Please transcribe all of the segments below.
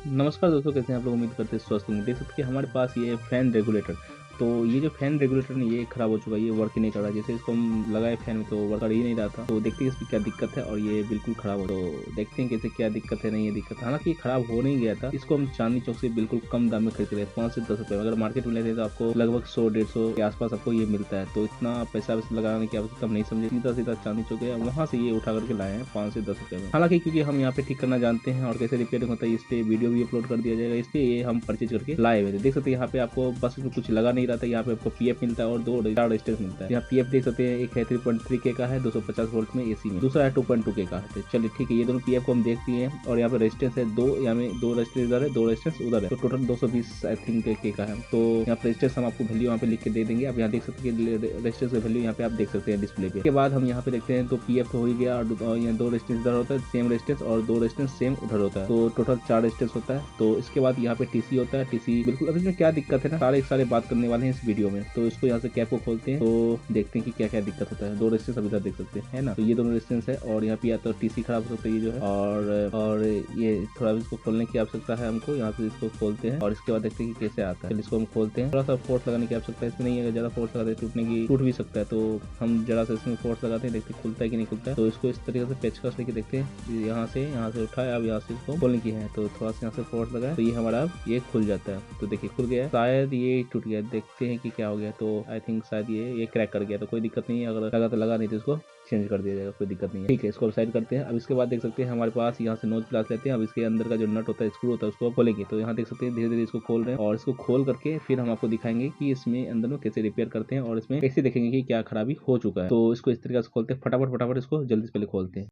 नमस्कार दोस्तों, कैसे हैं आप लोग। उम्मीद करते हैं स्वस्थ होंगे। देख सकते हैं कि हमारे पास ये फैन रेगुलेटर, तो ये जो फैन रेगुलेटर है ये खराब हो चुका है, ये वर्क ही नहीं कर रहा है। जैसे इसको हम लगाए फैन में तो वर्क कर ही नहीं रहा था। तो देखते हैं इसकी क्या दिक्कत है और ये बिल्कुल खराब हो, तो देखते हैं कैसे क्या दिक्कत है। नहीं, ये दिक्कत हालांकि ये खराब हो नहीं गया था। इसको हम चांदनी चौक से बिल्कुल कम दाम में खरीद रहे हैं, 5 से 10 रुपए। अगर मार्केट में लेते हैं तो आपको लगभग 100-150 के आसपास आपको ये मिलता है। तो इतना पैसा लगाने की आवश्यकता हम नहीं समझे, सीधा सीधा चांदनी चौक है, वहाँ से ये उठा करके लाए हैं 5 से 10 रुपए में। हालांकि क्योंकि हम यहाँ पे ठीक करना जानते हैं और कैसे रिपेयरिंग होता है, इस पे वीडियो भी अपलोड कर दिया जाएगा। इसलिए ये हम परचेज करके लाए हुए थे। देख सकते हैं यहाँ पे आपको बस में कुछ लगा नहीं रहा था। यहाँ पे आपको पीएफ मिलता है और 4 रेजिस्टेंस मिलता है। यहाँ पीएफ देख सकते हैं, एक है 3.3 के का है 250 वोल्ट में एसी में, दूसरा है 2.2 के का है। तो चलिए ठीक है, ये दोनों पीएफ को हम देख लिए हैं। और यहाँ पे रेजिस्टेंस है दो, यहाँ में 2 रेजिस्टेंस इधर है, 2 रेजिस्टेंस उधर है, तो टोटल 220 आई थिंक के का है। तो यहाँ पे रेजिस्टेंस हम आपको वैल्यू यहाँ पे लिख के दे देंगे। आप यहाँ देख सकते हैं रेजिस्टेंस की वैल्यू यहाँ पे आप देख सकते हैं डिस्प्ले पे। इसके बाद हम यहाँ पे देखते हैं तो पीएफ तो हो ही गया और यहाँ 2 रेजिस्टेंस इधर होता है सेम रेजिस्टेंस, और 2 रेजिस्टेंस सेम उधर होता है, तो टोटल 4 रेजिस्टेंस होता है। तो इसके बाद यहाँ पे टीसी होता है। टीसी बिल्कुल, अब इसमें क्या दिक्कत है ना, सारे बात करने वाले हैं इस वीडियो में। तो इसको यहाँ से कैप को खोलते हैं तो देखते हैं कि क्या क्या दिक्कत होता है। 2 रेजिस्टेंस अभी तक देख सकते हैं, है ना। तो ये दोनों रेजिस्टेंस है और यहाँ पे या तो टीसी खराब हो सकता है ये जो है, और ये थोड़ा इसको खोलने की आवश्यकता है हमको। यहाँ से इसको खोलते हैं और इसके बाद देखते हैं कि कैसे आता है। इसको हम खोलते हैं, थोड़ा सा फोर्स लगाने की आवश्यकता है इसमें, नहीं है ज्यादा फोर्स लगाते टूट भी सकता है। तो हम जरा सा इसमें फोर्स लगाते हैं, देखते हैं खुलता है कि नहीं खुलता है। तो इसको इस तरीके से पेचकस लेके देखते हैं, यहाँ से उठाया, अब यहाँ से इसको खोलने की है तो थोड़ा सा यहाँ से फोर्स लगाए तो ये हमारा ये खुल जाता है। तो देखिए खुल गया, शायद ये टूट गया, देखते हैं कि क्या हो गया। तो आई थिंक शायद ये क्रैक कर गया, तो कोई दिक्कत नहीं है। अगर लगा तो लगा, नहीं तो इसको चेंज कर दिया जाएगा, कोई दिक्कत नहीं है। ठीक है, इसको साइड करते हैं। अब इसके बाद देख सकते हैं हमारे पास यहाँ से नोज प्लास लेते हैं। अब इसके अंदर का जो नट होता है, स्क्रू होता है, उसको खोलेंगे। तो यहाँ देख सकते हैं धीरे धीरे इसको खोल रहे हैं और इसको खोल करके फिर हम आपको दिखाएंगे कि इसमें अंदर में कैसे रिपेयर करते हैं और इसमें कैसे देखेंगे कि क्या खराबी हो चुका है। तो इसको इस तरीके से खोलते हैं, फटाफट इसको जल्दी से पहले खोलते हैं।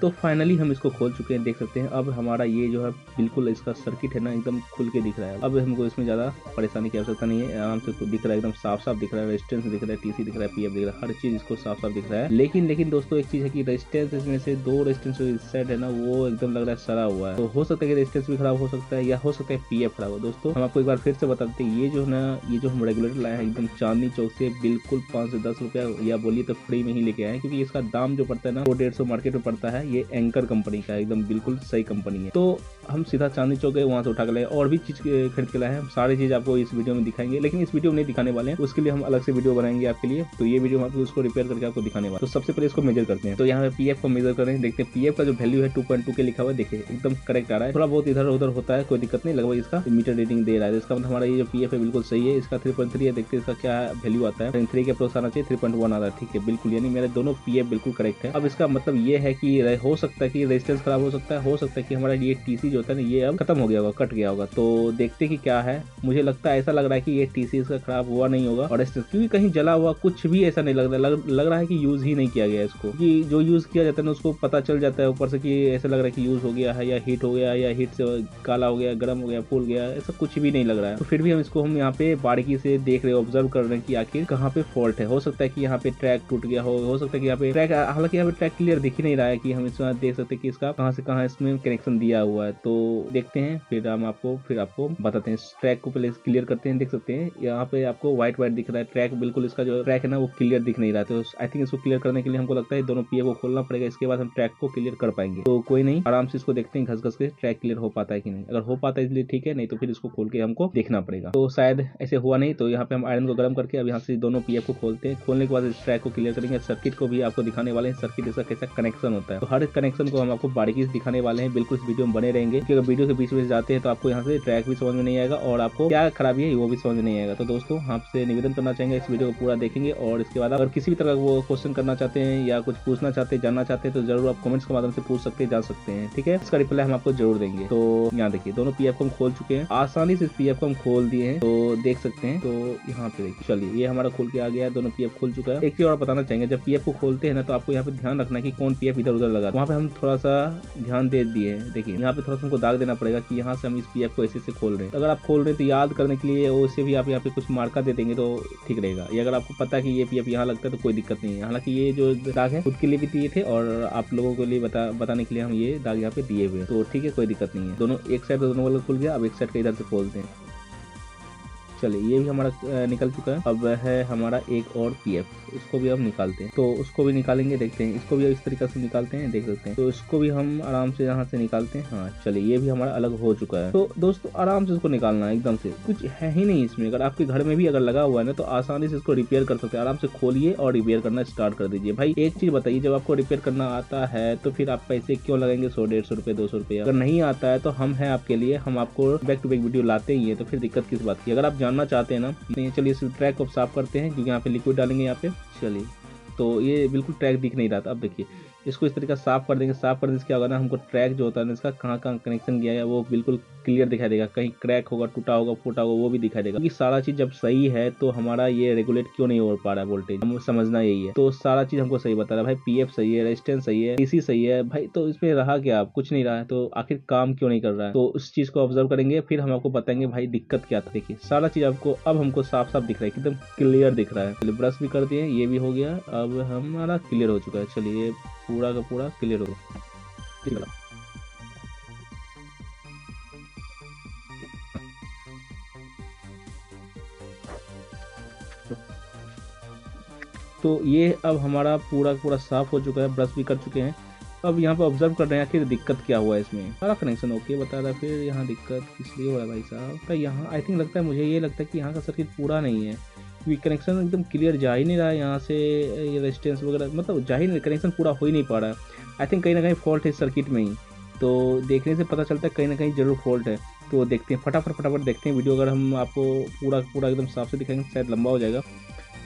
तो फाइनली हम इसको खोल चुके हैं, देख सकते हैं। अब हमारा ये जो है बिल्कुल इसका सर्किट है ना एकदम खुल के दिख रहा है। अब हमको इसमें ज़्यादा परेशानी की आवश्यकता नहीं है, आराम से दिख रहा है, एकदम साफ दिख रहा है। रेजिस्टेंस दिख रहा है, टीसी दिख रहा है, पीएफ दिख रहा है, हर चीज़ इसको साफ दिख रहा है। लेकिन दोस्तों एक चीज़ है कि रेजिस्टेंस इसमें से 2 रेजिस्टेंस इस साइड है ना, वो एकदम लग रहा है सड़ा हुआ है। तो हो सकता है कि रेजिस्टेंस भी खराब हो सकता है या हो सकता है पीएफ खराब हो। दोस्तों हम आपको एक बार फिर से बता देते हैं, ये जो है ना, ये जो हम रेगुलेटर लाए हैं एकदम चांदनी चौक से बिल्कुल 5 से 10 रुपया या बोलिए तो फ्री में ही लेके आए हैं, क्योंकि इसका दाम जो पड़ता है ना वो 150 मार्केट में पड़ता है। ये एंकर कंपनी का एकदम बिल्कुल सही कंपनी है। तो हम सीधा चांदनी चौक गए, वहां से उठा के लाए और भी चीज खरीद के लाए हैं। सारी चीज आपको इस वीडियो में दिखाएंगे, लेकिन इस वीडियो में नहीं दिखाने वाले हैं, उसके लिए हम अलग से वीडियो बनाएंगे आपके लिए। तो ये वीडियो हम आपको उसको रिपेयर करके आपको दिखाने वाले। तो सबसे पहले इसको मेजर करते हैं। तो यहाँ पे पीएफ को मेजर करें, देखते हैं पीएफ का जो वैल्यू है 2.2 के लिखा हुआ है, देखिए एकदम करेक्ट आ रहा है। थोड़ा बहुत इधर उधर होता है, कोई दिक्कत नहीं, लगभग इसका मीटर रीडिंग दे रहा है। इसका मतलब हमारा ये जो पीएफ है बिल्कुल सही है। इसका 3.3 है, देखते हैं इसका क्या वैल्यू आता है। 3 के अप्रोच आना चाहिए, 3.1 आ रहा है। ठीक है, बिल्कुल, यानी मेरे दोनों पीएफ बिल्कुल करेक्ट है। अब इसका मतलब ये है कि हो सकता है कि रेजिस्टेंस खराब हो सकता है कि हमारा ये टीसी जो होता है ना ये अब खत्म हो गया होगा, कट गया होगा। तो देखते कि क्या है। मुझे लगता है, ऐसा लग रहा है कि ये टीसी इसका खराब हुआ नहीं होगा, और क्योंकि कहीं जला हुआ कुछ भी ऐसा नहीं लग रहा है कि यूज ही नहीं किया गया इसको। कि जो यूज किया जाता है ना उसको पता चल जाता है ऊपर से कि ऐसा लग रहा है कि यूज हो गया है या हीट हो गया या हीट से काला हो गया, गर्म हो गया, फूल गया, ऐसा कुछ भी नहीं लग रहा है। तो फिर भी हम यहाँ पे बारीकी से देख रहे, ऑब्जर्व कर रहे हैं कि आखिर कहाँ पे फॉल्ट है। हो सकता है कि यहाँ पे ट्रैक टूट गया हो सकता है कि यहाँ पे ट्रैक, हालांकि यहाँ पे ट्रैक क्लियर दिख ही नहीं रहा है कि हम इसमें देख सकते हैं कि इसका कहाँ से कहाँ इसमें कनेक्शन दिया हुआ है। तो देखते हैं, फिर आपको बताते हैं। ट्रैक को पहले क्लियर करते हैं। देख सकते हैं यहाँ पे आपको व्हाइट दिख रहा है ट्रैक, बिल्कुल इसका जो ट्रैक है ना वो क्लियर दिख नहीं रहा है। तो आई थिंक इसको क्लियर करने के लिए हमको लगता है दोनों पीए को खोलना पड़ेगा, इसके बाद हम ट्रैक को क्लियर कर पाएंगे। तो कोई नहीं, आराम से इसको देखते हैं घस के ट्रैक क्लियर हो पाता है कि नहीं। अगर हो पाता है इसलिए ठीक है, नहीं तो फिर इसको खोल के हमको देखना पड़ेगा। तो शायद ऐसे हुआ नहीं, तो यहाँ पे हम आयरन को गर्म करके अब यहाँ से दोनों पीएफ को खोलते हैं। खोलने के बाद इस ट्रैक को क्लियर करेंगे। सर्किट को भी आपको दिखाने वाले हैं, सर्किट इसका कैसा कनेक्शन होता है। तो हर कनेक्शन को हम आपको बारीकी से दिखाने वाले हैं, बिल्कुल इस वीडियो में बने रहेंगे। क्योंकि अगर वीडियो के बीच में जाते हैं तो आपको यहाँ से ट्रैक भी समझ में नहीं आएगा और आपको क्या खराबी है वो भी समझ में नहीं आएगा। तो दोस्तों आपसे निवेदन करना चाहेंगे, इस वीडियो को पूरा देखेंगे और इसके बाद अगर किसी भी तरह का वो क्वेश्चन करना चाहते हैं या कुछ पूछना चाहते हैं, जानना चाहते हैं, तो जरूर आप कमेंट्स के माध्यम से पूछ सकते हैं, जान सकते हैं। ठीक है, इसका रिप्लाई हम आपको जरूर देंगे। तो यहाँ देखिए दोनों पीएफ को हम खोल चुके हैं, आसानी से इस पीएफ को हम खोल दिए हैं, तो देख सकते हैं। तो यहाँ पे देखिए, चलिए ये हमारा खुल के आ गया है, दोनों पीएफ खुल चुका है। एक चीज और बताना चाहेंगे, जब पीएफ को खोलते हैं ना तो आपको यहाँ पे ध्यान रखना कि कौन पीएफ इधर उधर लगा, वहाँ पे हम थोड़ा सा ध्यान दे दिए हैं। देखिए यहाँ पे थोड़ा सा हमको दाग देना पड़ेगा कि यहाँ से हम इस पीएफ को ऐसे खोल रहे हैं। अगर आप खोल रहे हैं तो याद करने के लिए उससे भी आप यहाँ पे कुछ मार्का दे देंगे तो ठीक रहेगा। ये अगर आपको पता है कि ये पीएफ यहाँ लगता है तो कोई दिक्कत नहीं है। हालांकि ये जो दाग है खुद के लिए भी दिए थे और आप लोगों के लिए बताने के लिए हम ये दाग यहाँ पे दिए हुए, तो ठीक है, कोई दिक्कत नहीं है। दोनों एक साइड दोनों वाला खुल गया, अब एक साइड का इधर से खोलते हैं। चलिए ये भी हमारा निकल चुका है। अब है हमारा एक और पीएफ, इसको भी हम निकालते हैं। तो उसको भी निकालेंगे, देखते हैं इसको भी इस तरीके से निकालते हैं, देख सकते हैं। तो इसको भी हम आराम से यहाँ से निकालते हैं। हाँ चलिए ये भी हमारा अलग हो चुका है। तो दोस्तों आराम से इसको निकालना है, एकदम से कुछ है ही नहीं इसमें। अगर आपके घर में भी अगर लगा हुआ है ना तो आसानी से इसको रिपेयर कर सकते हैं। आराम से खोलिए और रिपेयर करना स्टार्ट कर दीजिए। भाई एक चीज बताइए, जब आपको रिपेयर करना आता है तो फिर आप पैसे क्यों लगाएंगे 100-150 रुपए 200 रुपए? अगर नहीं आता है तो हम हैं आपके लिए, हम आपको बैक टू बैक वीडियो लाते ही है, तो फिर दिक्कत किस बात की? अगर आप जानना चाहते हैं ना, चलिए इस ट्रैक को साफ करते हैं, क्योंकि यहाँ पे लिक्विड डालेंगे यहाँ पे। चलिए तो ये बिल्कुल ट्रैक दिख नहीं रहा था। अब देखिए इसको इस तरीके साफ कर देंगे। साफ करने से क्या होगा ना, हमको ट्रैक जो होता है ना इसका कहाँ कहाँ कनेक्शन गया है वो बिल्कुल क्लियर दिखाई देगा। कहीं क्रैक होगा, टूटा होगा, फूटा होगा, वो भी दिखाई देगा। क्योंकि सारा चीज जब सही है तो हमारा ये रेगुलेट क्यों नहीं हो पा रहा है वोल्टेज, हम समझना यही है। तो सारा चीज हमको सही बता रहा है भाई, पीएफ सही है, रेजिस्टेंस सही है, डीसी सही है भाई। तो इसमें रहा क्या? आप कुछ नहीं रहा है, तो आखिर काम क्यों नहीं कर रहा है? तो उस चीज को ऑब्जर्व करेंगे, फिर हम आपको बताएंगे भाई दिक्कत क्या था। देखिए सारा चीज आपको अब हमको साफ साफ दिख रहा है, एकदम क्लियर दिख रहा है। चलिए ब्रश भी कर दिए, ये भी हो गया, अब हमारा क्लियर हो चुका है। चलिए पूरा का पूरा क्लियर हो गया। तो ये अब हमारा पूरा पूरा साफ हो चुका है, ब्रश भी कर चुके हैं। अब यहाँ पे ऑब्जर्व कर रहे हैं आखिर दिक्कत क्या हुआ है इसमें। सारा कनेक्शन ओके बता रहा है, फिर यहाँ दिक्कत किस लिए हो रहा है भाई साहब? तो यहाँ आई थिंक लगता है, मुझे ये लगता है कि यहाँ का सर्किट पूरा नहीं है, क्योंकि कनेक्शन एकदम क्लियर जा ही नहीं रहा है यहाँ से। ये रेजिस्टेंस वगैरह मतलब जा ही नहीं, कनेक्शन पूरा हो ही नहीं पा रहा है। आई थिंक कहीं ना कहीं फॉल्ट है सर्किट में ही। तो देखने से पता चलता है कहीं ना कहीं जरूर फॉल्ट है। तो देखते हैं फटाफट देखते हैं वीडियो। अगर हम आपको पूरा पूरा एकदम साफ से दिखाएंगे शायद लंबा हो जाएगा।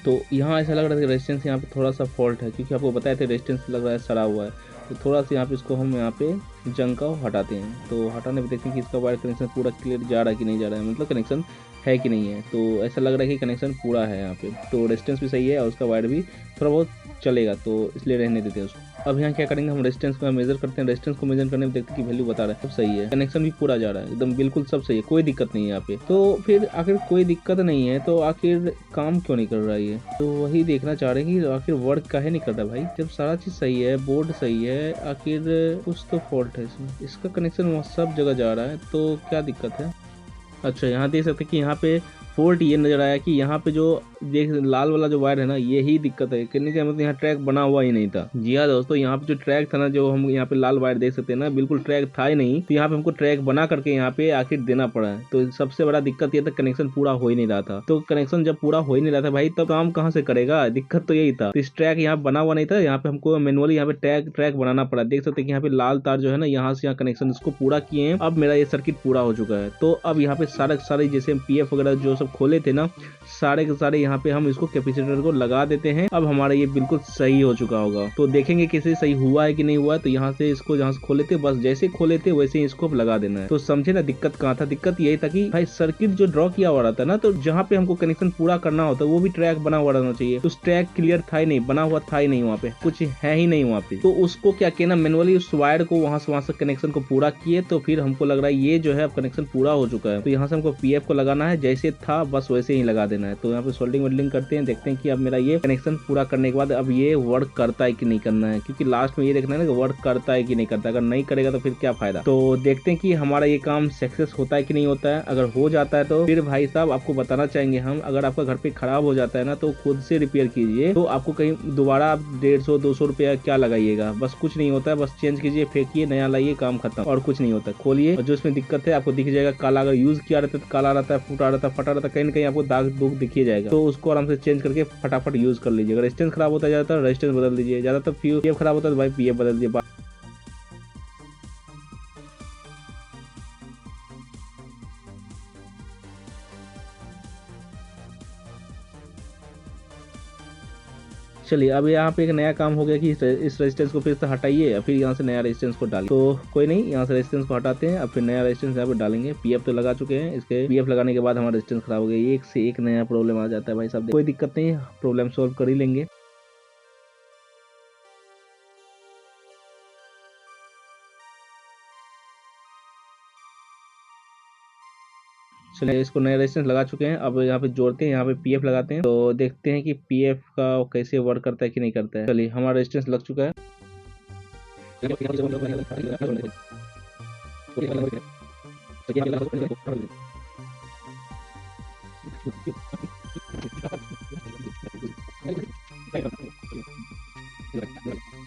तो यहाँ ऐसा लग रहा था कि रेजिस्टेंस यहाँ पे थोड़ा सा फॉल्ट है, क्योंकि आपको बताया था रेजिस्टेंस लग रहा है सड़ा हुआ है। तो थोड़ा सा यहाँ पे इसको हम यहाँ पे जंग का हटाते हैं। तो हटाने पे देखते हैं कि इसका वायर कनेक्शन पूरा क्लियर जा रहा है कि नहीं जा रहा है, मतलब कनेक्शन है कि नहीं है। तो ऐसा लग रहा है कि कनेक्शन पूरा है यहाँ पे। तो रेजिस्टेंस भी सही है और उसका वायर भी थोड़ा बहुत चलेगा, तो इसलिए रहने देते हैं उसको। अब यहाँ क्या करेंगे, हम रेजिस्टेंस को मेजर करते हैं। रेजिस्टेंस को मेजर करने में देखते हैं कि वैल्यू बता रहा है सब सही है, कनेक्शन भी पूरा जा रहा है, एकदम बिल्कुल सब सही है, कोई दिक्कत नहीं है यहाँ पे। तो फिर आखिर कोई दिक्कत नहीं है तो आखिर काम क्यों नहीं कर रहा है ये? तो वही देखना चाह रहे हैं कि आखिर वर्क काहे नहीं कर रहा भाई, जब सारा चीज सही है, बोर्ड सही है, आखिर कुछ तो फॉल्ट है इसमें। इसका कनेक्शन सब जगह जा रहा है, तो क्या दिक्कत है? अच्छा यहाँ देख सकते हैं कि यहाँ पे फॉल्ट ये नजर आया कि यहाँ पे जो देख लाल वाला जो वायर है ना, यही दिक्कत है। कहने का मतलब यहाँ ट्रैक बना हुआ ही नहीं था। जी हाँ दोस्तों, यहाँ पे जो ट्रैक था ना, जो हम यहाँ पे लाल वायर देख सकते हैं ना, बिल्कुल ट्रैक था ही नहीं। तो यहाँ पे हमको ट्रैक बना करके यहाँ पे आखिर देना पड़ा है। तो सबसे बड़ा दिक्कत ये था, कनेक्शन पूरा हो ही नहीं रहा था। तो कनेक्शन जब पूरा हो ही नहीं रहा था भाई, तब काम कहाँ से करेगा? दिक्कत तो यही था। तो इस ट्रैक यहाँ बना हुआ नहीं था, यहाँ पे हमको मैनुअली यहाँ पे ट्रैक बनाना पड़ा। देख सकते हैं कि यहाँ पे लाल तार जो है ना, यहाँ से यहाँ कनेक्शन इसको पूरा किए हैं। अब मेरा ये सर्किट पूरा हो चुका है। तो अब यहाँ पे सारे जैसे पीएफ वगैरह जो सब खोले थे ना, सारे के सारे यहाँ पे हम इसको कैपेसिटर को लगा देते हैं। अब हमारा ये बिल्कुल सही हो चुका होगा। तो देखेंगे कैसे सही हुआ है कि नहीं हुआ है। तो यहाँ से इसको जहाँ से खोले थे, बस जैसे खोले थे वैसे ही इसको लगा देना है। तो समझे ना दिक्कत कहाँ था? दिक्कत यही था कि भाई सर्किट जो ड्रॉ किया हुआ रहता है ना, तो जहाँ पे हमको कनेक्शन पूरा करना होता है वो भी ट्रैक बना हुआ रहना चाहिए। उस ट्रैक क्लियर था ही नहीं, बना हुआ था ही नहीं, वहाँ पे कुछ है ही नहीं वहाँ पे। तो उसको क्या किया ना, मैनुअली उस वायर को वहाँ से कनेक्शन को पूरा किए। तो फिर हमको लग रहा है ये जो है अब कनेक्शन पूरा हो चुका है। तो यहाँ से हमको पीएफ को लगाना है, जैसे था बस वैसे ही लगा देना है। तो यहाँ पे सोल्डिंग वेल्डिंग करते हैं, देखते हैं कि अब मेरा ये कनेक्शन पूरा करने के बाद अब ये वर्क करता है कि नहीं करना है, क्योंकि लास्ट में ये देखना है ना कि वर्क करता है कि नहीं करता। अगर नहीं करेगा तो फिर क्या फायदा। तो देखते हैं कि हमारा ये काम सक्सेस होता है कि नहीं होता है। अगर हो जाता है तो फिर भाई साहब आपको बताना चाहेंगे हम, अगर आपका घर पे खराब हो जाता है ना, तो खुद से रिपेयर कीजिए। तो आपको कहीं दोबारा आप 150-200 रुपया क्या लगाइएगा, बस कुछ नहीं होता है। बस चेंज कीजिए, फेंकिए, नया लाइए, काम खत्म, और कुछ नहीं होता। खोलिए और जो इसमें दिक्कत है आपको दिख जाएगा काला। अगर यूज किया रहता है तो काला रहता है, फूटा रहता है, फटा रहता है, कहीं ना कहीं आपको दाग दुग दिखिए जाएगा। तो उसको आराम से चेंज करके फटाफट यूज कर लीजिए। अगर रेजिस्टेंस खराब होता है ज्यादातर, रेजिस्टेंस बदल दीजिए। ज्यादातर पीएफ खराब होता है तो भाई पीएफ बदल दीजिए। चलिए अब यहाँ पे एक नया काम हो गया कि इस रेजिस्टेंस को फिर से हटाइए, फिर यहाँ से नया रेजिस्टेंस को डालिए। तो कोई नहीं, यहाँ से रेजिस्टेंस को हटाते हैं, अब फिर नया रेजिस्टेंस यहाँ पे डालेंगे। पीएफ तो लगा चुके हैं, इसके पीएफ लगाने के बाद हमारा रेजिस्टेंस खराब हो गया। एक से एक नया प्रॉब्लम आ जाता है भाई साहब। कोई दिक्कत नहीं, प्रॉब्लम सॉल्व कर ही लेंगे। चलिए इसको नया रेजिस्टेंस लगा चुके हैं। अब यहाँ पे जोड़ते हैं, यहाँ पे पीएफ लगाते हैं। तो देखते हैं कि पीएफ का कैसे वर्क करता है कि नहीं करता है। चलिए हमारा रेजिस्टेंस लग चुका है।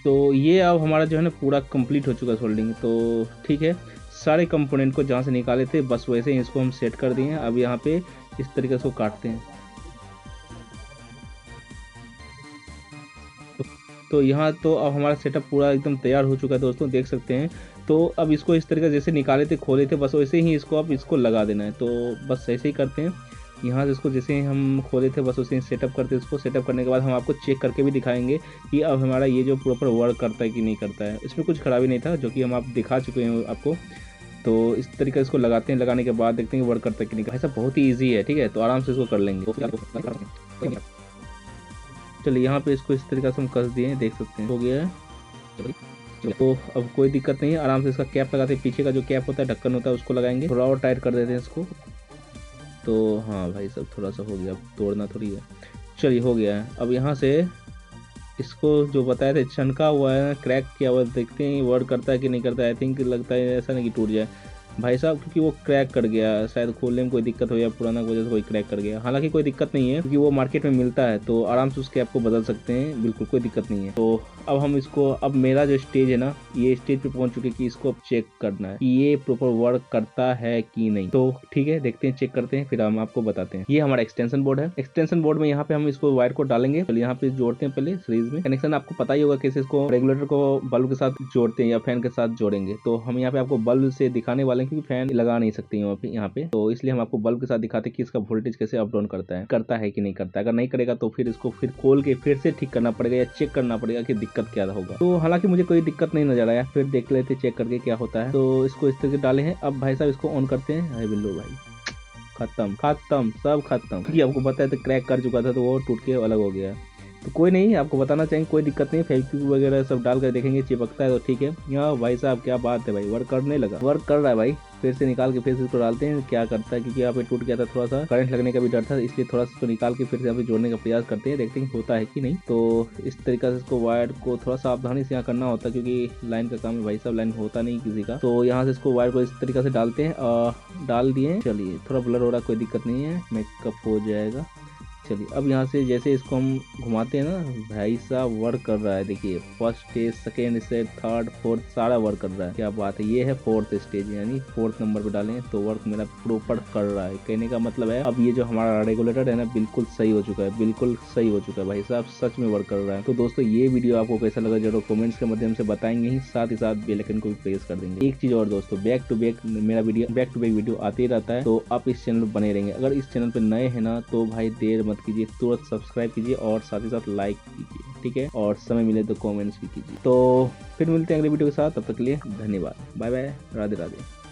तो ये अब हमारा जो है ना पूरा कंप्लीट हो चुका है सोल्डिंग। तो ठीक है, सारे कंपोनेंट को जहाँ से निकाले थे बस वैसे ही इसको हम सेट कर दिए हैं। अब यहाँ पे इस तरीके से काटते हैं। तो यहाँ तो अब हमारा सेटअप पूरा एकदम तैयार हो चुका है दोस्तों, देख सकते हैं। तो अब इसको इस तरीके से जैसे निकाले थे खोले थे बस वैसे ही इसको अब इसको लगा देना है। तो बस ऐसे ही करते हैं। यहाँ से इसको जैसे हम खोले थे बस उसे सेटअप करते हैं। इसको सेटअप करने के बाद हम आपको चेक करके भी दिखाएंगे कि अब हमारा ये जो प्रॉपर वर्क करता है कि नहीं करता है। इसमें कुछ खराबी नहीं था, जो कि हम आप दिखा चुके हैं आपको। तो इस तरीके से इसको लगाते हैं, लगाने के बाद देखते हैं कि वर्क करता है कि नहीं। ऐसा बहुत ही ईजी है, ठीक है, तो आराम से इसको कर लेंगे। चलिए यहाँ पे इसको इस तरीके से हम कस दिए हैं, देख सकते हैं हो गया है। तो अब कोई दिक्कत नहीं है, आराम से इसका कैप लगाते हैं। पीछे का जो कैप होता है, ढक्कन होता है, उसको लगाएंगे, थोड़ा और टाइट कर देते हैं इसको। तो हाँ भाई सब थोड़ा सा हो गया, अब तोड़ना थोड़ी है। चलिए हो गया है। अब यहाँ से इसको जो बताया था छनका हुआ है, क्रैक किया हुआ, देखते हैं वर्क करता है कि नहीं करता है। आई थिंक लगता है ऐसा नहीं कि टूट जाए भाई साहब, क्योंकि वो क्रैक कर गया, शायद खोलने में कोई दिक्कत हो या पुराना वजह से कोई क्रैक कर गया। हालांकि कोई दिक्कत नहीं है, क्योंकि वो मार्केट में मिलता है, तो आराम से उस कैप को बदल सकते हैं, बिल्कुल कोई दिक्कत नहीं है। तो अब हम इसको, अब मेरा जो स्टेज है ना, ये स्टेज पे पहुंच चुके कि इसको अब चेक करना है कि ये प्रॉपर वर्क करता है कि नहीं। तो ठीक है, देखते हैं, चेक करते हैं, फिर हम आपको बताते हैं। ये हमारा एक्सटेंशन बोर्ड है। एक्सटेंशन बोर्ड में यहाँ पे हम इसको वायर को डालेंगे। चलिए यहाँ पे जोड़ते हैं पहले सीरीज में। कनेक्शन आपको पता ही होगा कैसे इसको रेगुलेटर को बल्ब के साथ जोड़ते हैं या फैन के साथ जोड़ेंगे। तो हम यहाँ पे आपको बल्ब से दिखाने वाले हैं, क्योंकि फैन लगा नहीं सकते यहाँ पे, तो इसलिए हम आपको बल्ब के साथ दिखाते हैं कि इसका वोल्टेज कैसे अप डाउन करता है कि नहीं करता है। अगर नहीं करेगा तो फिर इसको फिर खोल के फिर से ठीक करना पड़ेगा या चेक करना पड़ेगा कि दिक्कत क्या होगा। तो हालांकि मुझे कोई दिक्कत नहीं नजर आया, फिर देख लेते चेक करके क्या होता है। तो इसको इस तरीके डाले हैं। अब भाई साहब इसको ऑन करते हैं। हाय बिल्लो भाई, खत्म सब खत्म। ये आपको पता है तो क्रैक कर चुका था, तो वो टूट के अलग हो गया। तो कोई नहीं, आपको बताना चाहिए, कोई दिक्कत नहीं। फेविक्विक वगैरह सब डाल कर देखेंगे, चिपकता है तो ठीक है। यहाँ भाई साहब क्या बात है भाई, वर्क करने लगा, वर्क कर रहा है भाई। फिर से निकाल के फिर से इसको डालते हैं, क्या करता है, क्योंकि यहाँ पे टूट गया था, थोड़ा सा करंट लगने का भी डर था, इसलिए थोड़ा सा इसको निकाल के फिर से यहाँ पे जोड़ने का प्रयास करते हैं, देखते हैं होता है कि नहीं। तो इस तरीके से इसको वायर को थोड़ा सावधानी से यहाँ करना होता है, क्योंकि लाइन का काम है भाई साहब, लाइन होता नहीं किसी का। तो यहाँ से इसको वायर को इस तरीके से डालते हैं, डाल दिए। चलिए थोड़ा ब्लर हो रहा है, कोई दिक्कत नहीं है, मेकअप हो जाएगा। चलिए अब यहाँ से जैसे इसको हम घुमाते हैं ना, भाई साहब वर्क कर रहा है। देखिए first stage, second stage, third, fourth, सारा वर्क कर रहा है, क्या बात है। ये है फोर्थ स्टेज, यानी फोर्थ नंबर पे डालें तो वर्क मेरा प्रॉपर कर रहा है। कहने का मतलब है अब ये जो हमारा रेगुलेटर है ना, बिल्कुल सही हो चुका है, बिल्कुल सही हो चुका है भाई साहब, सच में वर्क कर रहा है। तो दोस्तों ये वीडियो आपको कैसा लगा जरूर कमेंट्स के माध्यम से बताएंगे ही, साथ ही साथ बेल आइकन को भी प्रेस कर देंगे। एक चीज और दोस्तों, बैक टू बैक मेरा video, back to back video आते ही रहता है, तो आप इस चैनल पर बने रहेंगे। अगर इस चैनल पर नए हैं ना, तो भाई देर मत कीजिए, तुरंत सब्सक्राइब कीजिए और साथ ही साथ लाइक कीजिए, ठीक है, और समय मिले तो कमेंट्स भी कीजिए। तो फिर मिलते हैं अगले वीडियो के साथ, तब तक के लिए धन्यवाद, बाय बाय, राधे राधे।